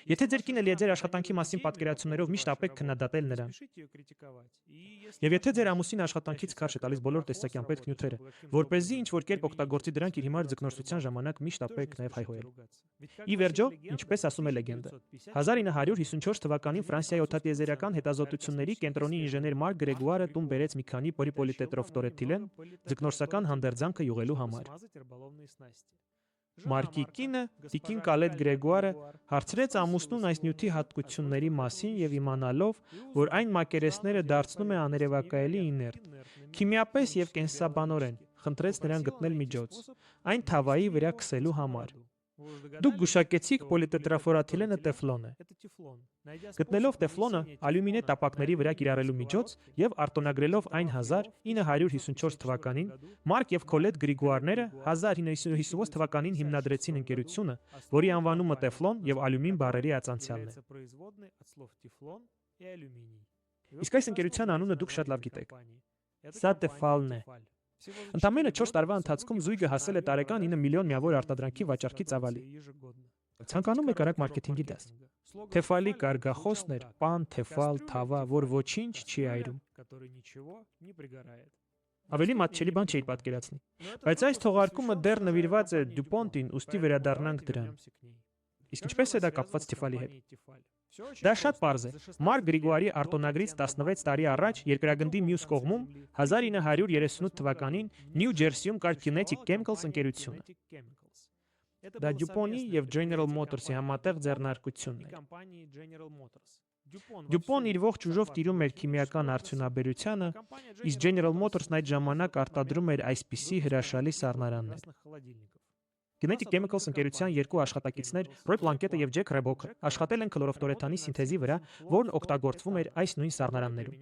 Եթե ձեր կինը լի է ձեր աշխատանքի մասին պատկերացումներով, միշտ ապեք քննադատել նրան։ Եվ եթե ձեր ամուսինը աշխատանքից քարշ է տալիս բոլոր տեսակի անպետք նյութերը, որպեսզի ինչ որ կերպ օգտագործի դրանք իր հիմար ձկնորսության ժամանակ, միշտ ապեք նաև հայհոյել։ Ի վերջո, ինչպես ասում է լեգենդը, 1954 թվականին Ֆրանսիայի օդատիեզերական հետազոտությունների կենտրոնի ինժեներ Մարկ Գրեգուարը տուն բերեց մի քանի պոլիպոլիտետրոֆտորեթիլեն ձկնորսական հանդերձանքը յուղելու համար։ Մարկի կինը, տիկին Կալետ Գրեգուարը, հարցրեց ամուսնուն այս նյութի հատկությունների մասին եւ իմանալով, որ այն մակերեսները դարձնում է աներևակայելի իներտ, քիմիապես եւ կենսաբանորեն, խնդրեց նրան գտնել միջոց, այն թավայի վրա քսելու համար։ Դուք գուշակեցիք պոլիտետրաֆորաթիլենը տեֆլոն է։ Գտնելով տեֆլոնը ալյումինե տապակների վրա կիրառելու միջոց եւ արտոնագրելով այն 1954 թվականին, Մարկ եւ Կոլետ Գրիգուարները 1954 թվականին հիմնադրեցին ընկերությունը, որի անվանումը տեֆլոն եւ ալյումին բառերի ածանցյալն է։ Իսկ այս ընկերության անունը դուք շատ լավ գիտեք։ Սա տեֆալն է։ Ընդամենը 4 տարվա ընթացքում զույգը հասել է տարեկան 9 միլիոն միավոր արտադրանքի վաճառքի ծավալի։ Ցանկանում եք արագ մարքեթինգի դաս։ Թեֆալի կարգախոսն էր պան, թեֆալ, թավա, որ ոչինչ չի այրում։ Ավելի մատչելի բան չէի պատկերացնի։ Բայց այս թողարկումը դեռ նվիրված է Դյուպոնտին, ուստի վերադառնանք դրան։ Իսկ ինչպես է դա կապված թեֆալի հետ։ Դա շատ պարզ է։ Մարկ Գրիգուարի արտոնագրից 16 տարի առաջ երկրագնդի մյուս կողմում 1938 թվականին Նյու Ջերսիում կար Kinetic Chemicals ընկերությունը։ Դա Դյուպոնի եւ General Motors-ի համատեղ ձեռնարկությունն է։ Դյուպոն իր ողջ ուժով տիրում էր քիմիական արդյունաբերությանը, իսկ General Motors-ն այդ ժամանակ արտադրում էր այսպիսի հրաշալի սառնարաններ։ Kinetic Chemicals ընկերության երկու աշխատակիցներ, Ռոյ Պլանկետը եւ Ջեք Ռեբոքը, աշխատել են քլորոֆտորեթանի սինթեզի վրա, որն օգտագործվում էր այս նույն սառնարաններում։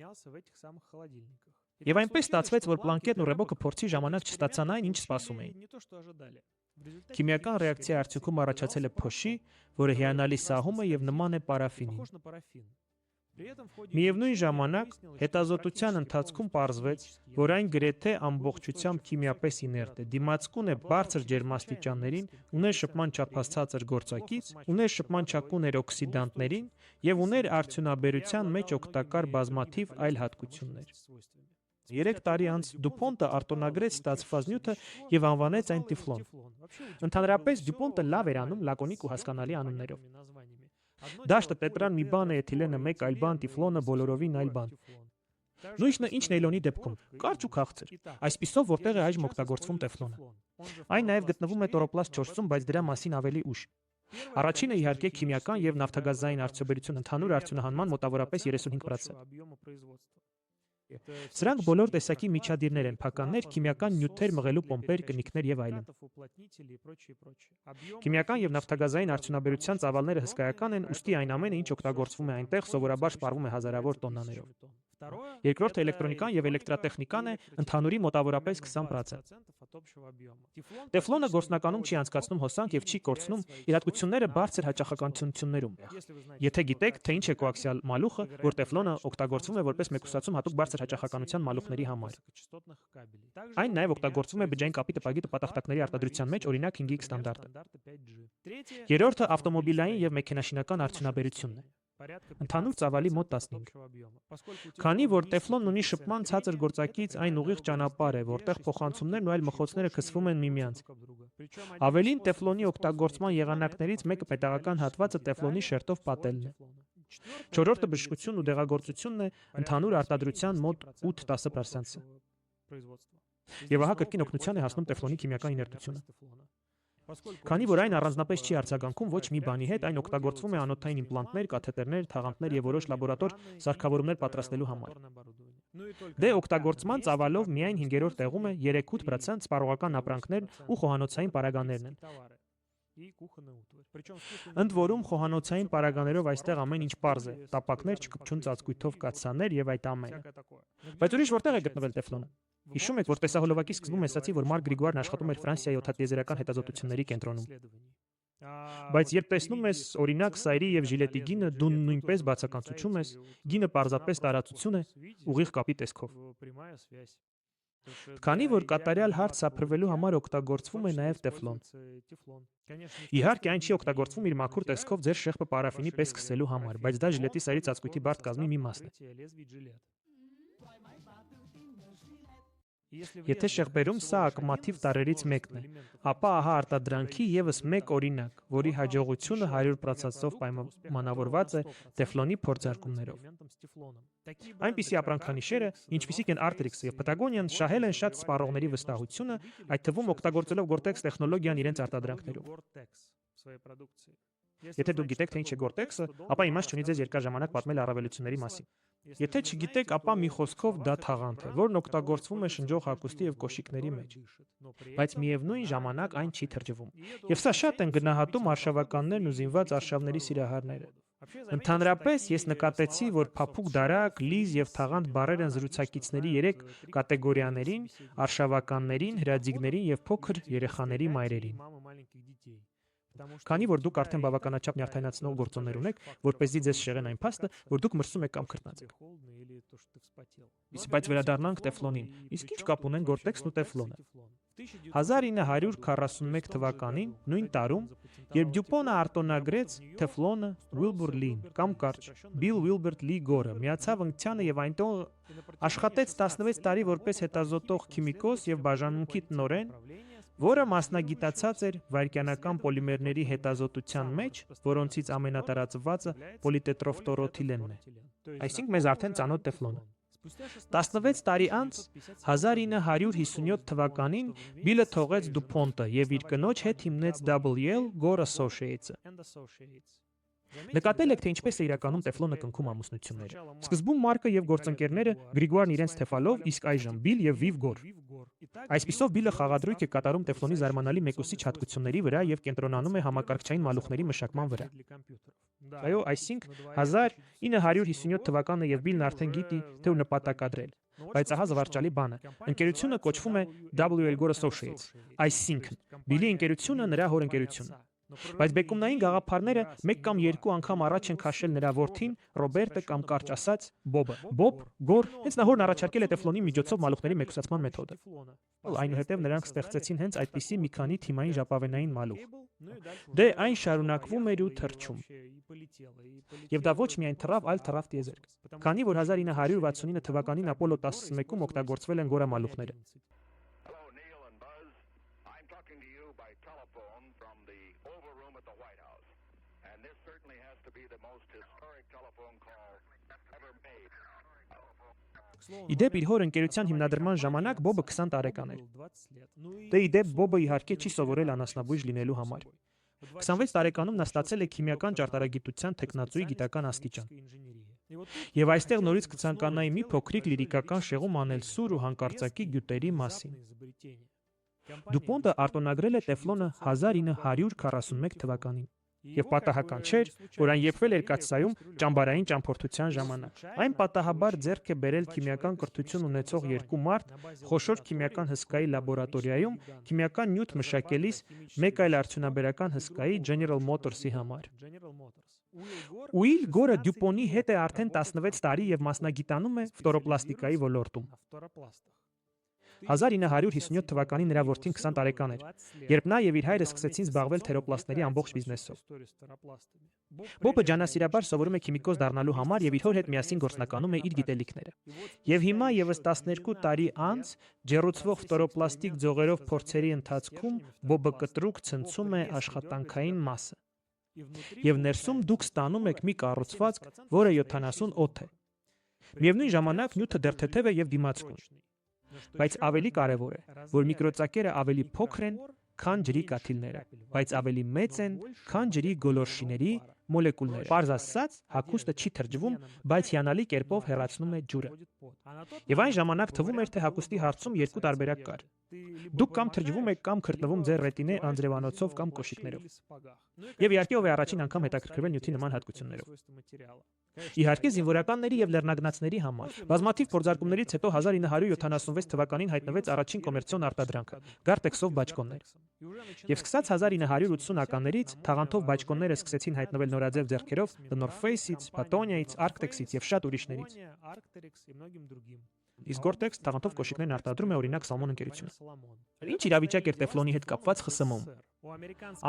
Եվ այնպես ստացվեց, որ Պլանկետն ու Ռեբոքը փորձի ժամանակ չստացան այն, ինչ սպասում էին։ Քիմիական ռեակցիայի արդյունքում առաջացել է փոշի, որը հիանալի սահում է եւ նման է պարաֆինին։ Միևնույն ժամանակ հետազոտության ընթացքում պարզվեց, որ այն գրեթե ամբողջությամբ քիմիապես իներտ է, դիմացկուն է բարձր ջերմաստիճաններին, ուներ շփման չափած ցածր գործակից, ուներ շփման չակուն օքսիդանտներին եւ ուներ արդյունաբերության մեջ օգտակար բազմաթիվ այլ հատկություններ։ 3 տարի անց Դյուպոնտը արտոնագրեց ստացված նյութը եւ անվանեց այն տեֆլոն։ Ընդհանրապես Դյուպոնտը լավ էր անում լակոնիկ ու հասկանալի անուններով։ Դաշտը տետրան մի բան է, էթիլենը մեկ այլ բան, տիֆլոնը բոլորովին այլ բան։ Նույնն ինչ նեյլոնի դեպքում, կարճ ու քաղցր։ Այսպիսով որտեղ է այժմ օգտագործվում տեֆլոնը։ Այն նաև գտնվում է տորոպլաստ 4-ում, բայց դրա մասին ավելի ուշ։ Առաջինը իհարկե քիմիական եւ նավթագազային արդյունաբերություն ընդհանուր արդյունահանման մոտավորապես 35%։ Սրանք բոլոր տեսակի միջադիրներ են, փականներ, քիմիական նյութեր մղելու պոմպեր, կնիքներ եւ այլն։ Քիմիական եւ նավթագազային արդյունաբերության ծավալները հսկայական են, ուստի այն ամենը, ինչ օգտագործվում է այնտեղ, սովորաբար սպառվում է հազարավոր տոննաներով։ Երկրորդը էլեկտրոնիկան եւ էլեկտրատեխնիկան է, ընդհանուրի մոտավորապես 20%։ Տեֆլոնը գործնականում չի անցկացնում հոսանք եւ չի կորցնում, իր հատկությունները բարձր հաճախականություններում։ Եթե գիտեք, թե ինչ է կոաքսիալ մալուխը, որ տեֆլոնը օգտագործվում է որպես մեկուսացում հատուկ բարձր հաճախականության մալուխների համար։ Այն նաև օգտագործվում է բջջային կապի տպագի տպատախտակների արտադրության մեջ, օրինակ 5X ստանդարտը։ Երրորդը ավտոմոբիլային եւ մեքենաշինական արդյունաբերությունն է։ Ընդհանուր ծավալի մոտ 15։ Քանի որ տեֆլոնն ունի շփման ցածր գործակից, այն ուղիղ ճանապարհ է, որտեղ փոխանցումներն ու այլ մխոցները քսվում են միմյանց։ Ավելին, տեֆլոնի օգտագործման եղանակներից մեկը պետաղական հատվածը տեֆլոնի շերտով պատելն է։ Չորրորդը բժշկությունն ու դեղագործությունն է, ընդհանուր արտադրության մոտ 8-10%։ Եվ ահա կրկին օգնության է հասնում տեֆլոնի քիմիական իներտությունը։ Քանի որ այն առանձնապես չի արձագանքում ոչ մի բանի հետ, այն օգտագործվում է անոթային իմպլանտներ, կաթետրներ, թաղանթներ եւ որոշ լաբորատոր սարքավորումներ պատրաստելու համար։ Դե օգտագործման ծավալով միայն 5-րդ տեղում է 3-8% սպառողական ապրանքներն ու խոհանոցային պարագաներն են։ Ընդ որում խոհանոցային պարագաներով այստեղ ամեն ինչ պարզ է՝ տապակներ, չկպչուն ծածկույթով կաթսաներ եւ այդ ամենը։ Բայց ուրիշ որտեղ է գտնվել տեֆլոնը։ Հիշում եք, որ տեսահոլովակի սկզբում ասացի, որ Մարկ Գրիգուարն աշխատում էր Ֆրանսիայի օդատիեզերական հետազոտությունների կենտրոնում։ Բայց երբ տեսնում ես, օրինակ, սայրի եւ ժիլետի գինը, դու նույնպես բացականցություն ես, գինը պարզապես տարածություն է, ուղիղ կապի տեսքով։ Քանի որ կատարյալ հարթ սափրվելու համար օգտագործվում է նաև տեֆլոն։ Իհարկե, այն չի օգտագործվում իր մաքուր տեսքով ձեր շեղբը պարաֆինի պես քսելու համար, բայց դա ժիլետի սայրի ծածկույթի բարդ կազմի մի մասն է։ Եթե շեղբերում սա ակումբատիվ տարրերից մեկն է, ապա ահա արտադրանքի եւս մեկ օրինակ, որի հաջողությունը 100%-ով պայմանավորված է տեֆլոնի փորձարկումներով։ Այնպիսի ապրանքանիշերը, ինչպիսիք են Arc'teryx-ը եւ Patagonia-ն, շահել են շատ սպառողների վստահությունը, այդ թվում օգտագործելով Gore-Tex տեխնոլոգիան իրենց արտադրանքներում։ Եթե դուք գիտեք, թե ինչ է Gore-Tex-ը, ապա իմաստ չունի ձեզ երկար ժամանակ պատմել առավելությունների մասին։ Եթե չգիտեք, ապա մի խոսքով դա թաղանթ է, որն օգտագործվում է շնջող հագուստի եւ կոշիկների մեջ։ Բայց միևնույն ժամանակ այն չի թրջվում։ Եվ սա շատ են գնահատում արշավականներն ու զինված արշավների սիրահարները։ Ընդհանրապես ես նկատեցի, որ փափուկ դարակ, լիզ եւ թաղանթ բառեր են զրուցակիցների 3 կատեգորիաներին՝ արշավականներին, հրաձիգներին եւ փոքր երեխաների մայրերին։ Քանի որ դուք արդեն բավականաչափ նյարդայնացնող գործոններ ունեք, որպեսզի ձեզ շեղեն այն փաստը, որ դուք մրսում եք կամ քրտնած եք։ Բայց վերադառնանք տեֆլոնին։ Իսկ ինչ կապ ունեն Gore-Tex-ն ու տեֆլոնը։ 1941 թվականին, նույն տարում, երբ Դյուպոնը արտոնագրեց տեֆլոնը, Wilbur Lee-ն կամ կարճ Bill Wilbert Lee Gore-ը միացավ ընկցյանը եւ այնտեղ աշխատեց 16 տարի որպես հետազոտող քիմիկոս եւ բաժանմունքի տնօրեն, որը մասնագիտացած էր վայրկյանական պոլիմերների հետազոտության մեջ, որոնցից ամենատարածվածը պոլիտետրոֆտորոթիլենն է։ Այսինքն մեզ արդեն ծանոթ տեֆլոնը։ 16 տարի անց 1957 թվականին Բիլը թողեց DuPont-ը եւ իր կնոջ հետ հիմնեց WL Gore Associates-ը։ Նկատել եք, թե ինչպես է իրականում տեֆլոնը կնքում ամուսնությունները։ Սկզբում Մարկը եւ գործընկերները Գրիգորն իրենց թեֆալով, իսկ այժմ Բիլ եւ Viv Gore։ Այսպիսով Բիլը խաղադրույք է կատարում տեֆլոնի զարմանալի մեկուսիչ հատկությունների վրա եւ կենտրոնանում է համակարգչային մալուխների մշակման վրա։ Այո, այսինքն 1957 թվականը եւ Բիլն արդեն գիտի, թե ու նպատակադրել։ Բայց ահա զվարճալի բանը։ Ընկերությունը կոչվում է WL Gore Associates, այսինքն Բիլի ընկերությունը նրա հոր ընկերությունը։ Բայց բեկումնային գաղափարները մեկ կամ երկու անգամ առաջ են քաշել նրա որդին Ռոբերտը կամ կարճ ասած Բոբը։ Բոբ Գոր հենց նա հորն առաջարկել է տեֆլոնի միջոցով մալուխների մեկուսացման մեթոդը։ Այնուհետև նրանք ստեղծեցին հենց այդպիսի մի քանի թիմային ժապավենային մալուխ։ Դե այն շարունակվում էր ու թռչում։ Եվ դա ոչ միայն թռավ, այլ թռավ տիեզերք։ Քանի որ 1969 թվականին Ապոլո 11-ում օգտագործվել են գորամալուխները։ Իդեպ իր հոր ընկերության հիմնադրման ժամանակ Բոբը 20 տարեկան էր։ Դե իդեպ Բոբը իհարկե չի սովորել անասնաբույժ լինելու համար։ 26 տարեկանում նա ստացել է քիմիական ճարտարագիտության տեխնացուի գիտական աստիճան։ Եվ այստեղ նորից կցանկանայի մի փոքրիկ լիրիկական շեղում անել սուր ու հանկարծակի գյուտերի մասին։ DuPont-ը արտոնագրել է տեֆլոնը 1941 թվականին։ Եվ պատահական չէր, որ այն եփվել էր կաթսայում ճամբարային ճամփորդության ժամանակ։ Այն պատահաբար ձեռք է բերել քիմիական կրթություն ունեցող երկու մարդ խոշոր քիմիական հսկայի լաբորատորիայում քիմիական նյութ մշակելիս մեկ այլ արդյունաբերական հսկայի General Motors-ի համար։ Ուիլ Գորը Դյուպոնի հետ է արդեն 16 տարի եւ մասնագիտանում է ֆտորոպլաստիկայի ոլորտում։ 1957 թվականին նրա որդին 20 տարեկան էր, երբ նա եւ իր հայրը սկսեցին զբաղվել թերոպլաստների ամբողջ բիզնեսով։ Բոբը ջանասիրաբար սովորում է քիմիկոս դառնալու համար եւ իր հոր հետ միասին գործնականում է իր գիտելիքները։ Եվ հիմա եւս 12 տարի անց ջեռուցվող ֆտորոպլաստիկ ձողերով փորձերի ընթացքում Բոբը կտրուկ ցնցում է աշխատանքային մասը։ Եվ ներսում դուք ստանում եք մի կառուցվածք, որը 70 օդ է։ Միևնույն ժամանակ նյութը դեռ թեթև է եւ դիմացկուն։ Բայց ավելի կարևոր է, որ միկրոծակերը ավելի փոքր են, քան ջրի կաթիլները, բայց ավելի մեծ են, քան ջրի գոլորշիների մոլեկուլները։ Պարզ ասած, հագուստը չի թրջվում, բայց հիանալի կերպով հեռացնում է ջուրը։ Եվ այն ժամանակ թվում էր, թե հագուստի հարցում երկու տարբերակ կար։ Դուք կամ թրջվում եք, կամ քրտնվում ձեր ռետինե անձրևանոցով կամ կոշիկներով։ Եվ իհարկե ով է առաջին անգամ հետաքրքրվել նյութի նման հատկություններով։ Իհարկե զինվորականների եւ լեռնագնացների համար։ Բազմաթիվ փորձարկումներից հետո 1976 թվականին հայտնվեց առաջին կոմերցիոն արտադրանքը՝ Gore-Tex-ով բաճկոններ։ Եվ սկսած 1980-ականներից թաղանթով բաճկոնները սկսեցին հայտնվել նորաձև ձեռքերով The North Face-ից, Patagonia-ից, Arc'teryx-ից եւ շատ ուրիշներից։ Իսկ Gore-Tex տաղանդով կոշիկներն արտադրում է օրինակ Salmon ընկերությունը։ Ինչ իրավիճակ էր տեֆլոնի հետ կապված ԽՍՀՄ-ում։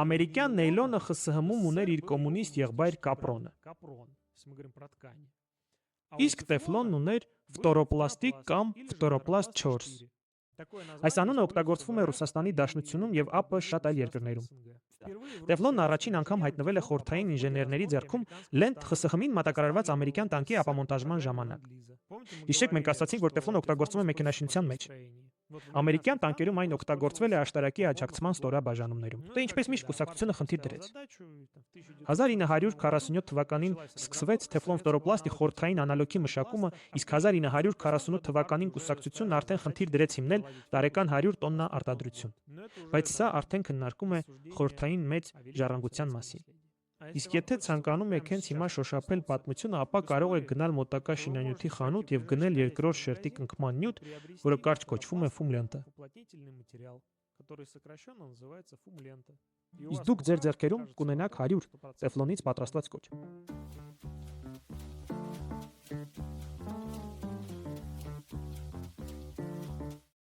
Ամերիկյան նեյլոնը ԽՍՀՄ-ում ուներ իր կոմունիստ եղբայր կապրոնը։ Իսկ տեֆլոնն ուներ ֆտորոպլաստիկ կամ ֆտորոպլաստ 4։ Այս անունը օգտագործվում է Ռուսաստանի Դաշնությունում եւ ԱՊ շատ այլ երկրներում։ Տեֆլոնն առաջին անգամ հայտնվել է խորհրդային ինժեներների ձեռքում Լենդ ԽՍՀՄ-ին մատակարարված ամերիկյան տանկի ապամոնտաժման ժամանակ։ Հիշեք, մենք ասացինք, որ տեֆլոնը օգտագործվում է մեքենաշինության մեջ։ Ամերիկյան տանկերում այն օգտագործվել է աշտարակի աջակցման ստորաբաժանումներում։ Դե ինչպես միշտ կուսակցությունը խնդիր դրեց։ 1947 թվականին սկսվեց տեֆլոն ֆտորոպլաստի խորհրդային անալոգի մշակումը, իսկ 1948 թվականին կուսակցությունն արդեն խնդիր դրեց հիմնել տարեկան 100 տոննա արտադրություն։ Բայց սա արդեն քննարկում է խորհրդային մեծ ժառանգության մասին։ Իսկ եթե ցանկանում եք հենց հիմա շոշափել պատմությունը, ապա կարող եք գնալ մոտակա շինանյութի խանութ եւ գնել երկրորդ շերտի կնքման նյութ, որը կարճ կոչվում է ֆումլենտը։ Իսկ դուք ձեր ձեռքերում կունենաք 100 տեֆլոնից պատրաստված կոճ։